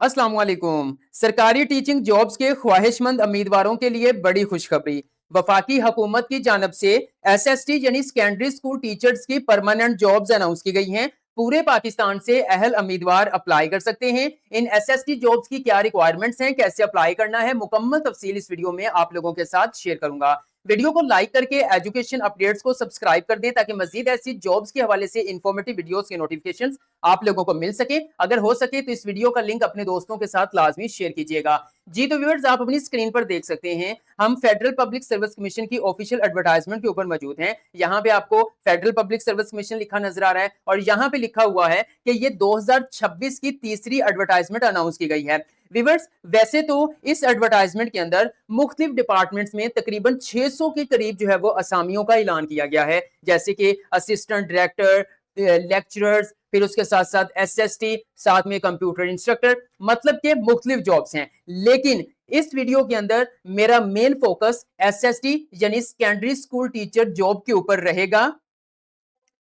अस्सलाम वालेकुम। सरकारी टीचिंग जॉब्स के ख्वाहिशमंद उम्मीदवारों के लिए बड़ी खुशखबरी। वफाकी हुकूमत की जानब से एसएसटी यानी सेकेंडरी स्कूल टीचर्स की परमानेंट जॉब्स अनाउंस की गई हैं। पूरे पाकिस्तान से अहल उम्मीदवार अप्लाई कर सकते हैं। इन एसएसटी जॉब्स की क्या रिक्वायरमेंट्स हैं, कैसे अप्लाई करना है, मुकम्मल तफसील इस वीडियो में आप लोगों के साथ शेयर करूंगा। वीडियो को लाइक करके एजुकेशन अपडेट्स को सब्सक्राइब कर दें ताकि मजीद ऐसी जॉब्स के हवाले से इंफॉर्मेटिव वीडियोस के नोटिफिकेशंस आप लोगों को मिल सके। अगर हो सके तो इस वीडियो का लिंक अपने दोस्तों के साथ लाजमी शेयर कीजिएगा। जी तो व्यूअर्स, आप अपनी स्क्रीन पर देख सकते हैं, हम फेडरल पब्लिक सर्विस कमीशन की ऑफिशियल एडवर्टाइजमेंट के ऊपर मौजूद हैं। यहाँ पे आपको फेडरल पब्लिक सर्विस कमीशन लिखा नजर आ रहा है और यहाँ पे लिखा हुआ है कि ये 2026 की तीसरी एडवर्टाइजमेंट अनाउंस की गई है। व्यूअर्स, वैसे तो इस एडवर्टाइजमेंट के अंदर मुख्तलिफ डिपार्टमेंट्स में तकरीबन 600 के करीब जो है वो असामियों का ऐलान किया गया है, जैसे कि असिस्टेंट डायरेक्टर, लेक्चरर्स, फिर उसके साथ साथ एसएसटी, साथ में कंप्यूटर इंस्ट्रक्टर, मतलब के मुख्तलिफ जॉब्स हैं। लेकिन इस वीडियो के अंदर मेरा मेन फोकस एसएसटी यानी सेकेंडरी स्कूल टीचर जॉब के ऊपर रहेगा।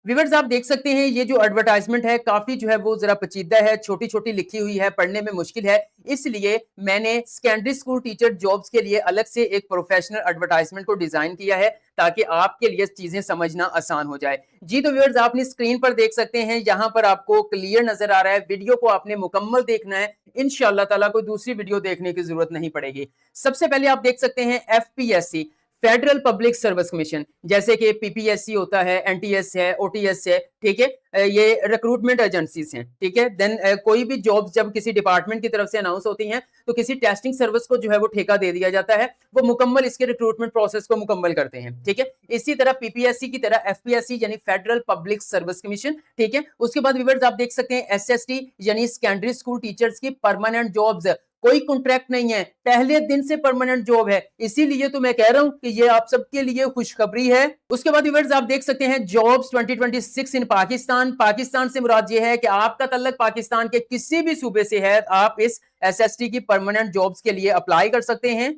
व्यूअर्स, आप देख सकते हैं ये जो एडवर्टाइजमेंट है काफी जो है वो जरा पेचीदा है, छोटी छोटी लिखी हुई है, पढ़ने में मुश्किल है। इसलिए मैंने सेकेंडरी स्कूल टीचर जॉब्स के लिए अलग से एक प्रोफेशनल एडवर्टाइजमेंट को डिजाइन किया है ताकि आपके लिए चीजें समझना आसान हो जाए। जी तो व्यूअर्स, आपने स्क्रीन पर देख सकते हैं, यहाँ पर आपको क्लियर नजर आ रहा है। वीडियो को आपने मुकम्मल देखना है, इंशाअल्लाह ताला कोई दूसरी वीडियो देखने की जरूरत नहीं पड़ेगी। सबसे पहले आप देख सकते हैं FPSC, federal public service commission, जैसे कि पीपीएससी होता है, एनटीएस है, ओटीएस है, ठीक है। ये रिक्रूटमेंट एजेंसीज हैं, ठीक है। देन कोई भी जॉब जब किसी डिपार्टमेंट की तरफ से अनाउंस होती हैं तो किसी टेस्टिंग सर्विस को जो है वो ठेका दे दिया जाता है, वो मुकम्मल इसके रिक्रूटमेंट प्रोसेस को मुकम्मल करते हैं, ठीक है। इसी तरह पीपीएससी की तरह एफपीएससी यानी फेडरल पब्लिक सर्विस कमीशन, ठीक है। उसके बाद व्यूअर्स आप देख सकते हैं एसएसटी यानी सेकेंडरी स्कूल टीचर्स की परमानेंट जॉब्स, कोई कॉन्ट्रैक्ट नहीं है, पहले दिन से परमानेंट जॉब है। इसीलिए तो मैं कह रहा हूं कि ये आप सबके लिए खुशखबरी है। उसके बाद व्यूअर्स आप देख सकते हैं जॉब्स 2026 इन पाकिस्तान। पाकिस्तान से मुराद ये है कि आपका तल्लक पाकिस्तान के किसी भी सूबे से है, आप इस एसएसटी की परमानेंट जॉब्स के लिए अप्लाई कर सकते हैं।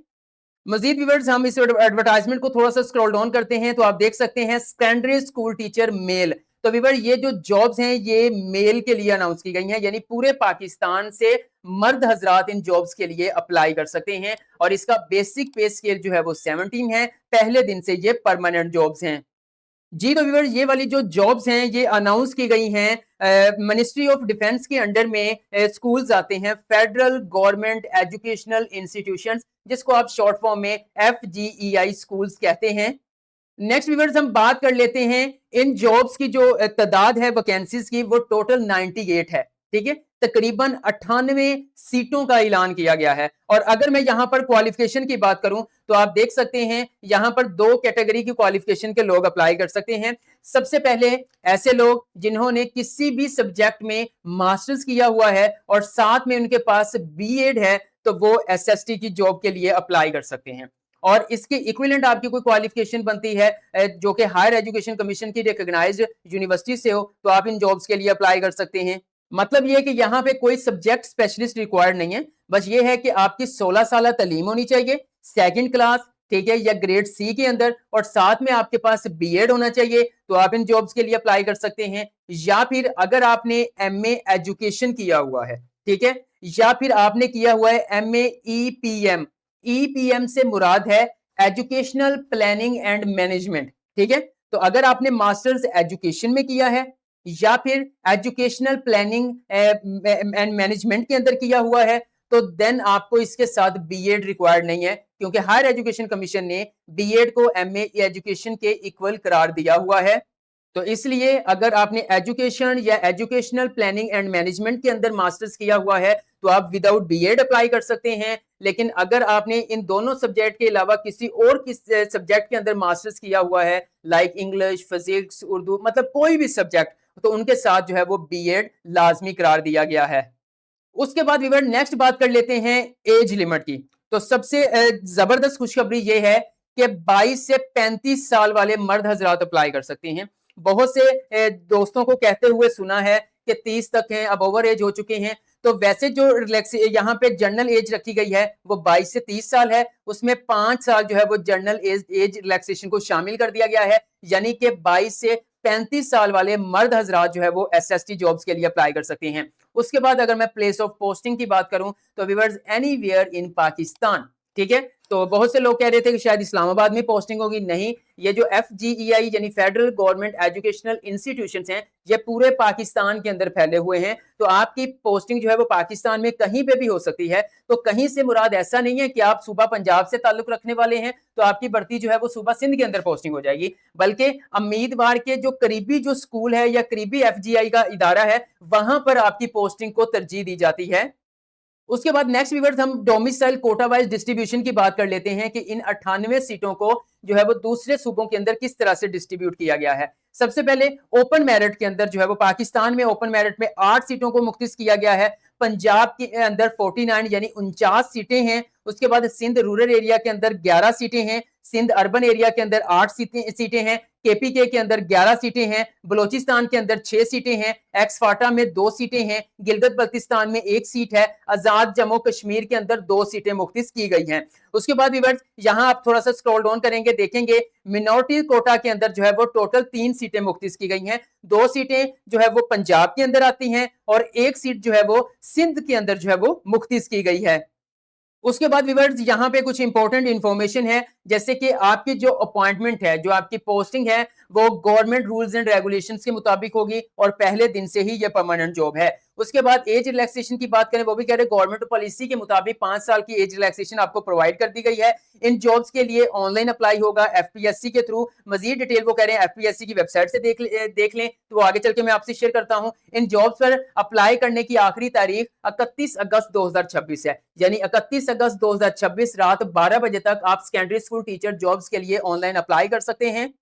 मजीद व्यूअर्स, हम इस एडवर्टाइजमेंट को थोड़ा सा स्क्रॉल डाउन करते हैं तो आप देख सकते हैं सेकेंडरी स्कूल टीचर मेल। तो व्यूअर, ये जो जॉब्स हैं ये मेल के लिए अनाउंस की गई हैं, यानी पूरे पाकिस्तान से मर्द हजरात इन जॉब्स के लिए अप्लाई कर सकते हैं और इसका बेसिक पे स्केल जो है वो 17 है। पहले दिन से ये परमानेंट जॉब्स हैं। जी तो व्यूअर, ये वाली जो जॉब्स हैं ये अनाउंस की गई हैं मिनिस्ट्री ऑफ डिफेंस के अंडर में। स्कूल्स आते हैं फेडरल गवर्नमेंट एजुकेशनल इंस्टीट्यूशंस, जिसको आप शॉर्ट फॉर्म में एफजीईआई स्कूल्स कहते हैं। नेक्स्ट व्यूअर्स, हम बात कर लेते हैं इन जॉब्स की जो तादाद है वैकेंसीज की, वो टोटल 98 है, ठीक है। तकरीबन 98 सीटों का ऐलान किया गया है। और अगर मैं यहाँ पर क्वालिफिकेशन की बात करूं तो आप देख सकते हैं यहाँ पर दो कैटेगरी की क्वालिफिकेशन के लोग अप्लाई कर सकते हैं। सबसे पहले ऐसे लोग जिन्होंने किसी भी सब्जेक्ट में मास्टर्स किया हुआ है और साथ में उनके पास बीएड है, तो वो एसएसटी की जॉब के लिए अप्लाई कर सकते हैं। और इसके इक्विवेलेंट आपकी कोई क्वालिफिकेशन बनती है जो कि हायर एजुकेशन कमीशन की रिकॉग्नाइज्ड यूनिवर्सिटी से हो, तो आप इन जॉब्स के लिए अप्लाई कर सकते हैं। मतलब ये है कि यहाँ पे कोई सब्जेक्ट स्पेशलिस्ट रिक्वायर्ड नहीं है, बस ये है कि आपकी 16 साल तलीम होनी चाहिए, सेकंड क्लास, ठीक है, या ग्रेड सी के अंदर, और साथ में आपके पास बीएड होना चाहिए, तो आप इन जॉब्स के लिए अप्लाई कर सकते हैं। या फिर अगर आपने एमए एजुकेशन किया हुआ है, ठीक है, या फिर आपने किया हुआ है एमए ईपीएम। ईपीएम से मुराद है एजुकेशनल प्लानिंग एंड मैनेजमेंट, ठीक है। तो अगर आपने मास्टर्स एजुकेशन में किया है या फिर एजुकेशनल प्लानिंग एंड मैनेजमेंट के अंदर किया हुआ है, तो देन आपको इसके साथ बीएड रिक्वायर्ड नहीं है, क्योंकि हायर एजुकेशन कमीशन ने बीएड को एमए एजुकेशन के इक्वल करार दिया हुआ है। तो इसलिए अगर आपने एजुकेशन या एजुकेशनल प्लानिंग एंड मैनेजमेंट के अंदर मास्टर्स किया हुआ है तो आप विदाउट बीएड अप्लाई कर सकते हैं। लेकिन अगर आपने इन दोनों सब्जेक्ट के अलावा किसी और सब्जेक्ट के अंदर मास्टर्स किया हुआ है, लाइक इंग्लिश, फिजिक्स, उर्दू, मतलब कोई भी सब्जेक्ट, तो उनके साथ जो है वो बीएड लाजमी करार दिया गया है। उसके बाद व्यूअर नेक्स्ट बात कर लेते हैं एज लिमिट की। तो सबसे जबरदस्त खुशखबरी ये है कि 22 से 35 साल वाले मर्द हजरात अप्लाई कर सकते हैं। बहुत से दोस्तों को कहते हुए सुना है कि 30 तक हैं, अब ओवर एज हो चुके हैं। तो वैसे जो रिलैक्स यहाँ पे जनरल एज रखी गई है वो 22 से 30 साल है, उसमें 5 साल जो है वो जनरल एज रिलैक्सेशन को शामिल कर दिया गया है, यानी कि 22 से 35 साल वाले मर्द हजरात जो है वो एसएसटी जॉब्स के लिए अप्लाई कर सकते हैं। उसके बाद अगर मैं प्लेस ऑफ पोस्टिंग की बात करूं तो व्यूअर्स एनीवेयर इन पाकिस्तान, ठीक है। तो बहुत से लोग कह रहे थे कि शायद इस्लामाबाद में पोस्टिंग होगी, नहीं, ये जो FGEI यानी फेडरल गवर्नमेंट एजुकेशनल इंस्टीट्यूशंस हैं, ये पूरे पाकिस्तान के अंदर फैले हुए हैं। तो आपकी पोस्टिंग जो है वो पाकिस्तान में कहीं पे भी हो सकती है। तो कहीं से मुराद ऐसा नहीं है कि आप सूबा पंजाब से ताल्लुक रखने वाले हैं तो आपकी भर्ती जो है वो सूबा सिंध के अंदर पोस्टिंग हो जाएगी, बल्कि उम्मीदवार के जो करीबी जो स्कूल है या करीबी FGI का इदारा है, वहां पर आपकी पोस्टिंग को तरजीह दी जाती है। उसके बाद नेक्स्ट व्यूअर्स हम डोमिसाइल कोटा वाइज डिस्ट्रीब्यूशन की बात कर लेते हैं कि इन 98 सीटों को जो है वो दूसरे सूबों के अंदर किस तरह से डिस्ट्रीब्यूट किया गया है। सबसे पहले ओपन मेरिट के अंदर जो है वो पाकिस्तान में ओपन मेरिट में 8 सीटों को मुख्तस किया गया है। पंजाब के अंदर 49 यानी 49 सीटें हैं। उसके बाद सिंध रूरल एरिया के अंदर 11 सीटें हैं। सिंध अर्बन एरिया के अंदर 8 सीटें हैं। KPK के अंदर 11 सीटें हैं। बलोचिस्तान के अंदर 6 सीटें हैं। एक्स फाटा में 2 सीटें हैं। गिलगित बल्तिस्तान में 1 सीट है। आजाद जम्मू कश्मीर के अंदर 2 सीटें मुख्तस की गई हैं। उसके बाद व्यूअर्स यहाँ आप थोड़ा सा स्क्रॉल डाउन करेंगे, देखेंगे मिनोरिटी कोटा के अंदर जो है वो टोटल 3 सीटें मुख्तस की गई हैं। 2 सीटें जो है वो पंजाब के अंदर आती हैं और 1 सीट जो है वो सिंध के अंदर जो है वो मुख्तस की गई है। उसके बाद व्यूअर्स यहाँ पे कुछ इंपॉर्टेंट इंफॉर्मेशन है, जैसे कि आपकी जो अपॉइंटमेंट है, जो आपकी पोस्टिंग है, वो गवर्नमेंट रूल्स एंड रेगुलेशंस के मुताबिक होगी और पहले दिन से ही ये परमानेंट जॉब है। उसके बाद एज रिलैक्सेशन की बात करें, वो भी कह रहे हैं गवर्नमेंट पॉलिसी के मुताबिक 5 साल की एज रिलैक्सेशन आपको प्रोवाइड कर दी गई है। इन जॉब्स के लिए ऑनलाइन अप्लाई होगा FPSC के थ्रू। मजीद डिटेल वो कह रहे हैं FPSC की वेबसाइट से देख लें, तो आगे चल के मैं आपसे शेयर करता हूं। इन जॉब्स पर अप्लाई करने की आखिरी तारीख 31 अगस्त 2026 है, यानी 31 अगस्त 2026 रात 12 बजे तक आप सेकेंडरी स्कूल टीचर जॉब्स के लिए ऑनलाइन अप्लाई कर सकते हैं।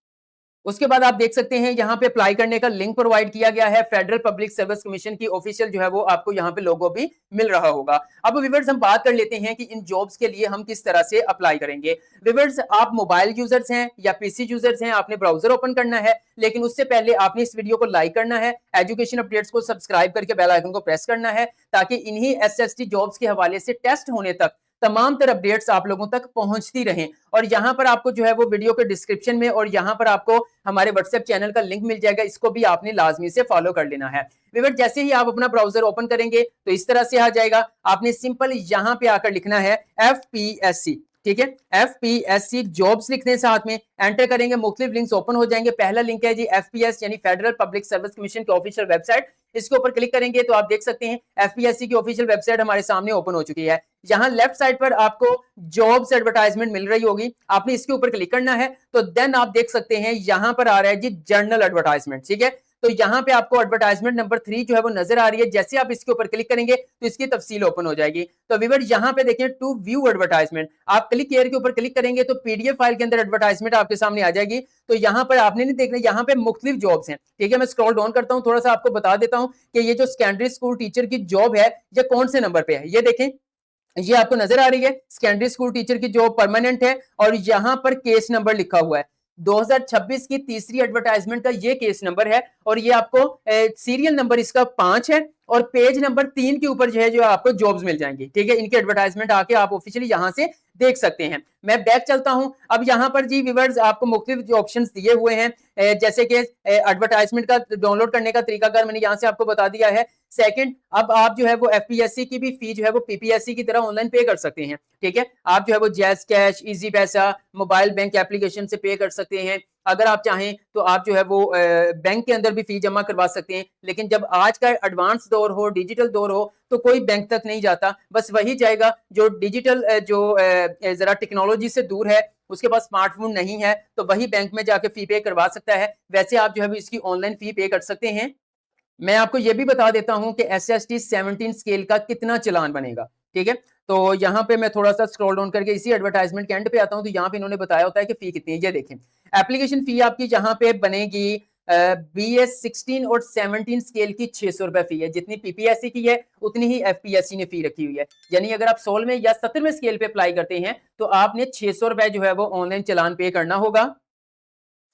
उसके बाद आप देख सकते हैं यहाँ पे अप्लाई करने का लिंक प्रोवाइड किया गया है। फेडरल पब्लिक सर्विस कमीशन की ऑफिशियल जो है वो आपको यहाँ पे लोगो भी मिल रहा होगा। अब व्यूअर्स हम बात कर लेते हैं कि इन जॉब्स के लिए हम किस तरह से अप्लाई करेंगे। व्यूअर्स आप मोबाइल यूजर्स हैं या PC यूजर्स हैं, आपने ब्राउजर ओपन करना है, लेकिन उससे पहले आपने इस वीडियो को लाइक करना है, एजुकेशन अपडेट्स को सब्सक्राइब करके बेल आइकन को प्रेस करना है, ताकि इन्हीं SST जॉब्स के हवाले से टेस्ट होने तक तमाम तरह अपडेट्स आप लोगों तक पहुंचती रहें। और यहां पर आपको जो है वो वीडियो के डिस्क्रिप्शन में और यहां पर आपको हमारे व्हाट्सएप चैनल का लिंक मिल जाएगा, इसको भी आपने लाजमी से फॉलो कर लेना है। व्यूअर्स जैसे ही आप अपना ब्राउजर ओपन करेंगे तो इस तरह से आ जाएगा। आपने सिंपल यहां पे आकर लिखना है FPSC, ठीक है, FPSC जॉब्स लिखने साथ में एंटर करेंगे, मुख्तलिफ लिंक्स ओपन हो जाएंगे। पहला लिंक है जी FPS यानी फेडरल पब्लिक सर्विस कमीशन की ऑफिशियल वेबसाइट, इसके ऊपर क्लिक करेंगे तो आप देख सकते हैं FPSC की ऑफिशियल वेबसाइट हमारे सामने ओपन हो चुकी है। यहाँ लेफ्ट साइड पर आपको जॉब्स एडवर्टाइजमेंट मिल रही होगी, आपने इसके ऊपर क्लिक करना है तो देन आप देख सकते हैं यहाँ पर आ रहा है जी जर्नल एडवर्टाइजमेंट, ठीक है। तो यहाँ पे आपको एडवर्टाइजमेंट नंबर 3 जो है वो नजर आ रही है। जैसे आप इसके ऊपर क्लिक करेंगे तो इसकी तफसील ओपन हो जाएगी। तो व्यूअर यहाँ पे देखें टू व्यू एडवर्टाइजमेंट, आप क्लिक हियर के ऊपर क्लिक करेंगे तो PDF फाइल के अंदर एडवर्टाइजमेंट आपके सामने आ जाएगी। तो यहाँ पर आपने नहीं देखना, यहाँ पे मुख्तलिफ जॉब्स हैं, ठीक है। मैं स्क्रॉल डाउन करता हूँ, थोड़ा सा आपको बता देता हूँ कि ये जो सेकेंडरी स्कूल टीचर की जॉब है ये कौन से नंबर पे है। ये देखें, ये आपको नजर आ रही है सेकेंडरी स्कूल टीचर की जॉब परमानेंट है और यहाँ पर केस नंबर लिखा हुआ है। 2026 की तीसरी एडवर्टाइजमेंट का ये केस नंबर है और ये आपको सीरियल नंबर इसका 5 है और पेज नंबर 3 के ऊपर जो है जो आपको जॉब्स मिल जाएंगी, ठीक है। इनके एडवर्टाइजमेंट आके आप ऑफिशियली यहां से देख सकते हैं। मैं बैक चलता हूं, अब यहां पर जी व्यूअर्स आपको मुख्तलिफ जो ऑप्शंस दिए हुए हैं, जैसे कि एडवर्टाइजमेंट का डाउनलोड करने का तरीकाकार मैंने यहां से आपको बता दिया है। सेकंड, अब आप जो है वो FPSC की भी फी जो है वो PPSC की तरह ऑनलाइन पे कर सकते हैं, ठीक है। आप जो है वो जैज कैश, इजी पैसा, मोबाइल बैंक एप्लीकेशन से पे कर सकते हैं। अगर आप चाहें तो आप जो है वो बैंक के अंदर भी फी जमा करवा सकते हैं, लेकिन जब आज का एडवांस दौर हो, डिजिटल दौर हो, तो कोई बैंक तक नहीं जाता, बस वही जाएगा जो डिजिटल जो जरा टेक्नोलॉजी से दूर है, उसके पास स्मार्टफोन नहीं है, तो वही बैंक में जाके फी पे करवा सकता है। वैसे आप जो है इसकी ऑनलाइन फी पे कर सकते हैं। मैं आपको यह भी बता देता हूं कि SST 17 स्केल का कितना चलान बनेगा, ठीक है। तो यहाँ पे मैं थोड़ा सा स्क्रॉल डाउन करके इसी एडवर्टाइजमेंट के एंड पे आता हूं, तो यहाँ पे इन्होंने बताया होता है कि फी कितनी है। ये देखें, एप्लीकेशन फी आपकी यहाँ पे बनेगी BS 16 और 17 स्केल की 600 रुपए फी है। जितनी PPSC की है उतनी ही FPSC ने फी रखी हुई है, यानी अगर आप 16वें या 17वें स्केल पे अप्लाई करते हैं तो आपने 600 रुपए जो है वो ऑनलाइन चलान पे करना होगा।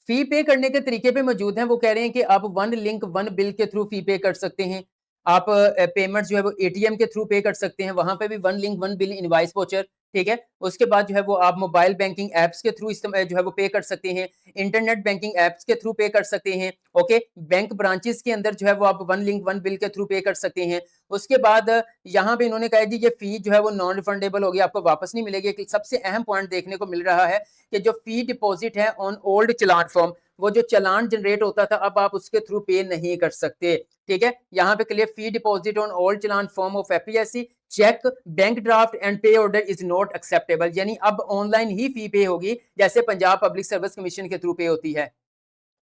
फी पे करने के तरीके पे मौजूद हैं, वो कह रहे हैं कि आप 1 लिंक 1 बिल के थ्रू फी पे कर सकते हैं। आप पेमेंट जो है वो ATM के थ्रू पे कर सकते हैं, वहां पे भी 1 लिंक 1 बिल इनवॉइस वाउचर, ठीक है। उसके बाद जो है वो आप मोबाइल बैंकिंग एप्स के थ्रू जो है वो पे कर सकते हैं, इंटरनेट बैंकिंग एप्स के थ्रू पे कर सकते हैं, ओके। बैंक ब्रांचेस के अंदर जो है वो आप 1 लिंक 1 बिल के थ्रू पे कर सकते हैं। उसके बाद यहाँ पे इन्होंने कहा जी ये फी जो है वो नॉन रिफंडेबल होगी, आपको वापस नहीं मिलेगी। कि सबसे अहम पॉइंट देखने को मिल रहा है कि जो फी डिपॉजिट है ऑन ओल्ड चलान फॉर्म, वो जो चलान जनरेट होता था अब आप उसके थ्रू पे नहीं कर सकते। ठीक है, यहाँ पे clear, fee deposit on old challan form of APSC, cheque, bank draft and pay order is not acceptable. यानी अब ऑनलाइन ही फी पे होगी जैसे पंजाब पब्लिक सर्विस कमीशन के थ्रू पे होती है।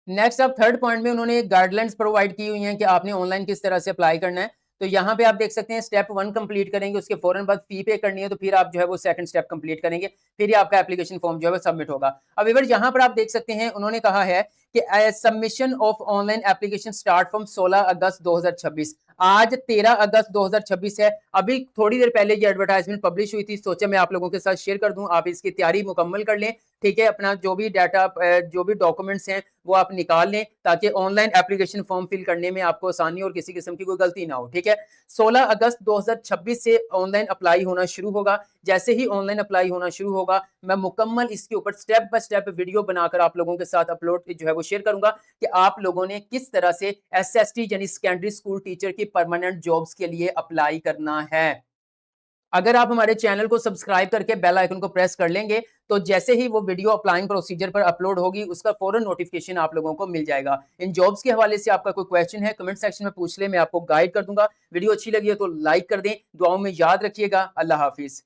नेक्स्ट अब थर्ड पॉइंट में उन्होंने गाइडलाइंस प्रोवाइड की हुई हैं कि आपने ऑनलाइन किस तरह से अप्लाई करना है। तो यहाँ पे आप देख सकते हैं स्टेप 1 कंप्लीट करेंगे, उसके फौरन बाद फी पे करनी है, तो फिर आप जो है वो सेकंड स्टेप कंप्लीट करेंगे, फिर ही आपका एप्लीकेशन फॉर्म जो है वो सबमिट होगा। अब व्यूअर यहाँ पर आप देख सकते हैं उन्होंने कहा है कि submission of online application start from 16 अगस्त 2026। आज 13 अगस्त 2026 है। अभी थोड़ी देर पहले ये एडवर्टाइजमेंट पब्लिश हुई थी, सोचा मैं आप लोगों के साथ शेयर कर दूं, आप इसकी तैयारी मुकम्मल कर लें। ठीक है, अपना जो भी डाटा जो भी डॉक्यूमेंट्स हैं वो आप निकाल लें ताकि ऑनलाइन एप्लीकेशन फॉर्म फिल करने में आपको आसानी और किसी किस्म की कोई गलती ना हो। ठीक है, 16 अगस्त 2026 से ऑनलाइन अप्लाई होना शुरू होगा। जैसे ही ऑनलाइन अप्लाई होना शुरू होगा मैं मुकम्मल इसके ऊपर स्टेप बाय स्टेप वीडियो बनाकर आप लोगों के साथ अपलोड जो है वो शेयर करूंगा कि आप लोगों ने किस तरह से एसएसटी यानी सेकेंडरी स्कूल टीचर की परमानेंट जॉब्स के लिए अप्लाई करना है। अगर आप हमारे चैनल को सब्सक्राइब करके बेल आइकन को प्रेस कर लेंगे तो जैसे ही वो वीडियो अप्लाइंग प्रोसीजर पर अपलोड होगी उसका फौरन नोटिफिकेशन आप लोगों को मिल जाएगा। इन जॉब्स के हवाले से आपका कोई क्वेश्चन है कमेंट सेक्शन में पूछ ले, मैं आपको गाइड कर दूंगा। वीडियो अच्छी लगी है तो लाइक कर दें, दुआओं में याद रखिएगा। अल्लाह हाफिज।